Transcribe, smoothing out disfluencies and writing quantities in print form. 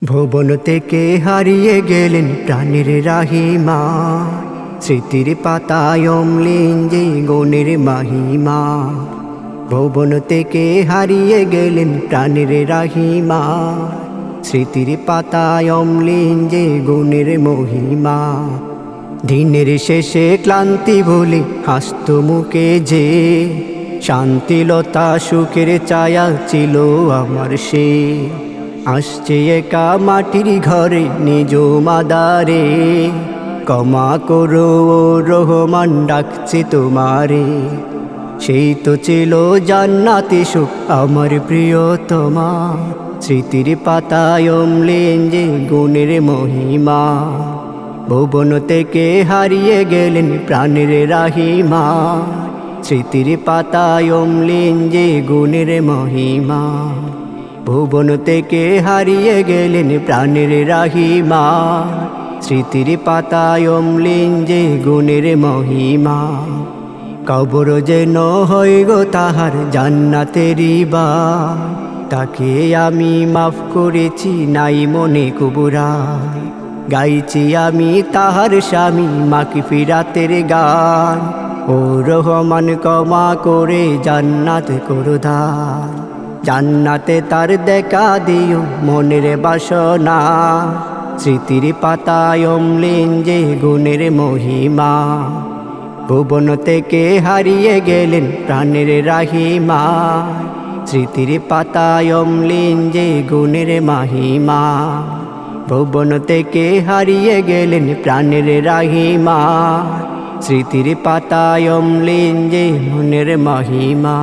ভুবন থেকে হারিয়ে গেলেন প্রাণের রাহিমা, স্মৃতির পাতায় অম্লিন যে গুণের মাহিমা। ভুবন থেকে হারিয়ে গেলেন প্রাণের রাহিমা, স্মৃতির পাতায় অম্লিন যে গুণের মহিমা। দিনের শেষে ক্লান্তি বলে হাসত মুখে যে, শান্তিলতা সুখের ছায়া ছিল আমার সে। আসছে একা মাটির ঘরে নিজ মাদারে, ক্ষমা করো ও রহমান ডাকছে তোমারে। সেই তো ছিল জান্নাতি সুখ আমার প্রিয়তমা, স্মৃতির পাতায় অম্লিন যে গুণের মহিমা। ভুবন থেকে হারিয়ে গেলেন প্রাণের রাহিমা, স্মৃতির পাতায় অম্লিন যে গুণের মহিমা। ভুবন থেকে হারিয়ে গেলেন প্রাণের রাহিমা, স্মৃতির পাতায় অম্লিন যে গুণের মহিমা। কবর যেন হয় গো তাহার জান্নাতেরই বাস, তাকে আমি মাফ করেছি নাই মনে কুবুরায়। গাইছি আমি তাহার স্বামী মাগফিরাতের গান, ও রহমান ক্ষমা করে জান্নাত করো দান। জান্নাতে তার দেখা দিও মনের বাসনা, স্মৃতির পাতায় অম্লিন যে গুণের মহিমা। ভুবন থেকে হারিয়ে গেলেন প্রাণের রাহিমা, স্মৃতির পাতায় অম্লিন যে গুণের মাহিমা। ভুবন থেকে হারিয়ে গেলেন প্রাণের রাহিমা, স্মৃতির পাতায় অম্লিন যে গুণের মহিমা।